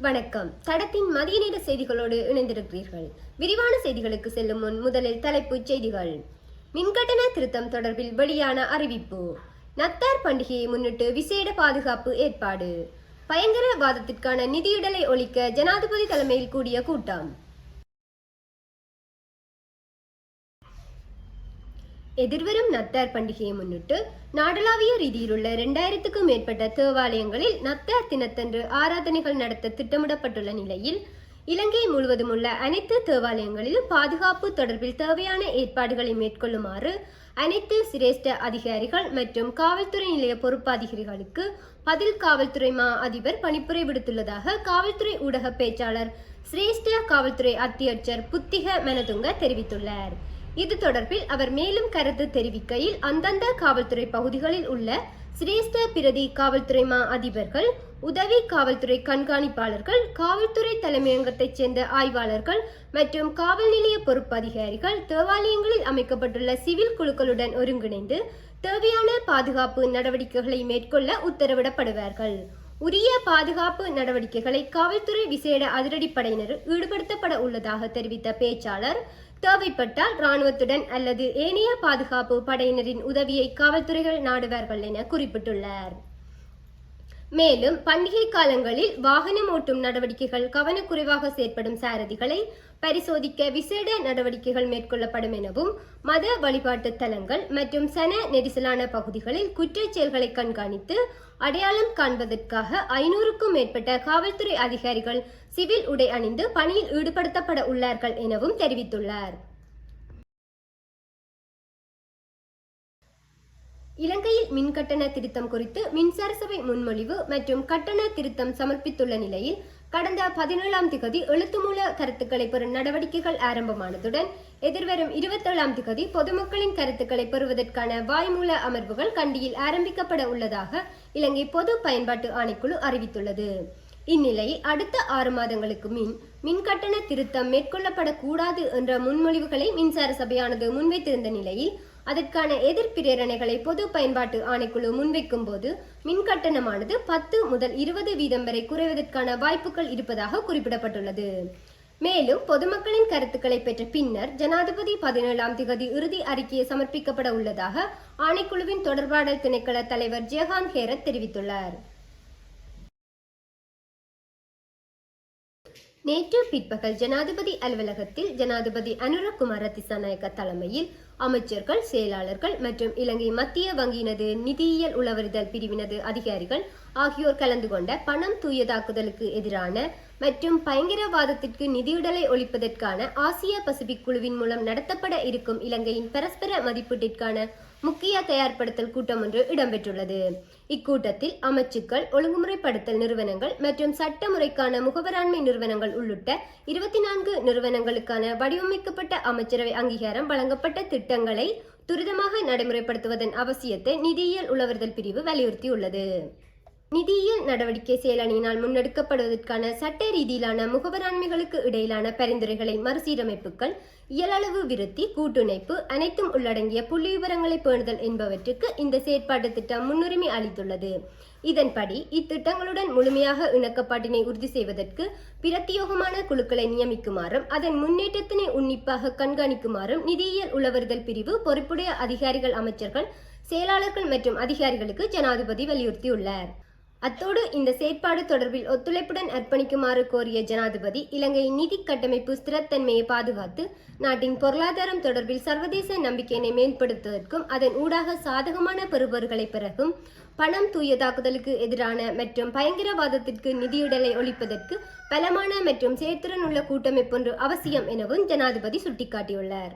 வணக்கம். தடத்தின் மதிய நேர செய்திகளோடு இணைந்திருக்கிறீர்கள். விரிவான செய்திகளுக்கு செல்லும் முன் முதலில் தலைப்புச் செய்திகள். மின்கட்டண திருத்தம் தொடர்பில் வெளியான அறிவிப்பு. நத்தார் பண்டிகையை முன்னிட்டு விசேட பாதுகாப்பு ஏற்பாடு. பயங்கரவாதத்திற்கான நிதியுடலை ஒழிக்க ஜனாதிபதி தலைமையில் கூடிய கூட்டம். எதிர்வரும் நத்தார் பண்டிகையை முன்னிட்டு நாடளாவிய ரீதியிலுள்ள 2000க்கும் மேற்பட்ட தேவாலயங்களில் நத்தார் தினத்தன்று ஆராதனைகள் நடத்த திட்டமிடப்பட்டுள்ள நிலையில் இலங்கை முழுவதும் உள்ள அனைத்து தேவாலயங்களிலும் பாதுகாப்பு தொடர்பில் தேவையான ஏற்பாடுகளை மேற்கொள்ளுமாறு அனைத்து சிரேஷ்ட அதிகாரிகள் மற்றும் காவல்துறை நிலைய பொறுப்பாதிகாரிகளுக்கு பதில் காவல்துறை மா அதிபர் பணிப்புரை விடுத்துள்ளதாக காவல்துறை ஊடக பேச்சாளர் சிரேஷ்ட காவல்துறை அத்தியட்சர் புத்திக மெனதுங்க தெரிவித்துள்ளார். இது தொடர்பில் அவர் மேலும் கருத்து தெரிவிக்கையில், அந்தந்த காவல்துறை பகுதிகளில் உள்ள சிரேஷ்ட பிரதி காவல்துறை மா அதிபர்கள், உதவி காவல்துறை கண்காணிப்பாளர்கள், காவல்துறை தலைமையகத்தைச் சேர்ந்த ஆய்வாளர்கள் மற்றும் காவல் நிலைய பொறுப்பு அதிகாரிகள் தேவாலயங்களில் அமைக்கப்பட்டுள்ள சிவில் குழுக்களுடன் ஒருங்கிணைந்து தேவையான பாதுகாப்பு நடவடிக்கைகளை மேற்கொள்ள உத்தரவிடப்படுவார்கள். உரிய பாதுகாப்பு நடவடிக்கைகளை காவல்துறை விசேட அதிரடிப்படையினர் ஈடுபடுத்தப்பட உள்ளதாக தெரிவித்த பேச்சாளர், தேவைப்பட்டால் இராணுவத்துடன் அல்லது ஏனைய பாதுகாப்பு படையினரின் உதவியை காவல்துறைகள் நாடுவார்கள் என குறிப்பிட்டுள்ளார். மேலும் பண்டிகை காலங்களில் வாகனம் ஓட்டும் நடவடிக்கைகள் கவனக்குறைவாக செயற்படும் சாரதிகளை பரிசோதிக்க விசேட நடவடிக்கைகள் மேற்கொள்ளப்படும் எனவும், மத வழிபாட்டு தலங்கள் மற்றும் சன நெரிசலான பகுதிகளில் குற்றச் செயல்களை கண்காணித்து அடையாளம் காண்பதற்காக 500க்கும் மேற்பட்ட காவல்துறை அதிகாரிகள் சிவில் உடை அணிந்து பணியில் ஈடுபடுத்தப்பட உள்ளார்கள் எனவும் தெரிவித்துள்ளார். இலங்கையில் மின்கட்டண திருத்தம் குறித்து மின்சார சபை முன்மொழிவு மற்றும் கட்டண திருத்தம் சமர்ப்பித்துள்ள நிலையில் கடந்த 17ஆம் திகதி எழுத்துமூல கருத்துக்களை பெறும் நடவடிக்கைகள் ஆரம்பமானதுடன் எதிர்வரும் 27ஆம் திகதி பொதுமக்களின் கருத்துக்களை பெறுவதற்கான வாய்மூல அமர்வுகள் கண்டியில் ஆரம்பிக்கப்பட உள்ளதாக இலங்கை பொது பயன்பாட்டு ஆணைக்குழு அறிவித்துள்ளது. இந்நிலையில் அடுத்த 6 மாதங்களுக்கு மின்கட்டண திருத்தம் மேற்கொள்ளப்படக்கூடாது என்ற முன்மொழிவுகளை மின்சார சபையானது முன்வைத்திருந்த நிலையில் அதற்கான எதிர்பிரேரணைகளை பொது பயன்பாட்டு ஆணைக்குழு முன்வைக்கும் போது மின்கட்டணமானது 10 முதல் 20 வீதம் வரை குறைவதற்கான வாய்ப்புகள் இருப்பதாக குறிப்பிடப்பட்டுள்ளது. மேலும் பொதுமக்களின் கருத்துக்களை பெற்ற பின்னர் ஜனாதிபதி 17ஆம் திகதி இறுதி அறிக்கையை சமர்ப்பிக்கப்பட உள்ளதாக ஆணைக்குழுவின் தொடர்பாடல் திணைக்கள தலைவர் ஜெயகாந்த் ஹேரத் தெரிவித்துள்ளார். நேற்று பிற்பகல் ஜனாதிபதி அலுவலகத்தில் ஜனாதிபதி அனுரகுமார திசாநாயக்க தலைமையில் அமைச்சர்கள், செயலாளர்கள் மற்றும் இலங்கை மத்திய வங்கியினது நிதியியல் உளவறிதல் பிரிவினது அதிகாரிகள் ஆகியோர் கலந்து கொண்ட பணம் தூயதாக்குதலுக்கு எதிரான மற்றும் பயங்கரவாதத்திற்கு நிதியுடலை ஒழிப்பதற்கான ஆசிய பசிபிக் குழுவின் மூலம் நடத்தப்பட இருக்கும் இலங்கையின் பரஸ்பர மதிப்பீட்டிற்கான முக்கிய தயார்படுத்தல் கூட்டம் ஒன்று இடம்பெற்றுள்ளது. இக்கூட்டத்தில் அமைச்சுக்கள், ஒழுங்குமுறைப்படுத்தல் நிறுவனங்கள் மற்றும் சட்ட முறைக்கான முகவராண்மை நிறுவனங்கள் உள்ளிட்ட 24 நிறுவனங்களுக்கான வடிவமைக்கப்பட்ட அமைச்சரவை அங்கீகாரம் வழங்கப்பட்ட திட்டங்களை துரிதமாக நடைமுறைப்படுத்துவதன் அவசியத்தை நிதியியல் உளவறிதல் பிரிவு வலியுறுத்தியுள்ளது. நிதியியல் நடவடிக்கை செயலணியினால் முன்னெடுக்கப்படுவதற்கான சட்ட ரீதியிலான முகவராண்மைகளுக்கு இடையிலான பரிந்துரைகளை மறுசீரமைப்புகள், இயலளவு விருத்தி, கூட்டுணைப்பு, அனைத்தும் உள்ளடங்கிய புள்ளி விவரங்களை பேணுதல் என்பவற்றுக்கு இந்த செயற்பாட்டு திட்டம் முன்னுரிமை அளித்துள்ளது. இதன்படி இத்திட்டங்களுடன் முழுமையாக இணக்கப்பாட்டினை உறுதி செய்வதற்கு பிரத்தியோகமான குழுக்களை நியமிக்குமாறும் அதன் முன்னேற்றத்தினை உன்னிப்பாக கண்காணிக்குமாறும் நிதியியல் உளவறிதல் பிரிவு பொறுப்புடைய அதிகாரிகள், அமைச்சர்கள், செயலாளர்கள் மற்றும் அதிகாரிகளுக்கு ஜனாதிபதி வலியுறுத்தியுள்ளார். அத்தோடு இந்த செயற்பாடு தொடர்பில் ஒத்துழைப்புடன் அர்ப்பணிக்குமாறு கோரிய ஜனாதிபதி, இலங்கையின் நிதி கட்டமைப்பு ஸ்திரத்தன்மையை பாதுகாத்து நாட்டின் பொருளாதாரம் தொடர்பில் சர்வதேச நம்பிக்கையினை மேம்படுத்துவதற்கும் அதன் ஊடாக சாதகமான பெறுபவர்களை பிறகும் பணம் தூயதாக்குதலுக்கு எதிரான மற்றும் பயங்கரவாதத்திற்கு நிதியுடலை ஒழிப்பதற்கு பலமான மற்றும் செயற்திறன் உள்ள கூட்டமைப்பொன்று அவசியம் எனவும் ஜனாதிபதி சுட்டிக்காட்டியுள்ளார்.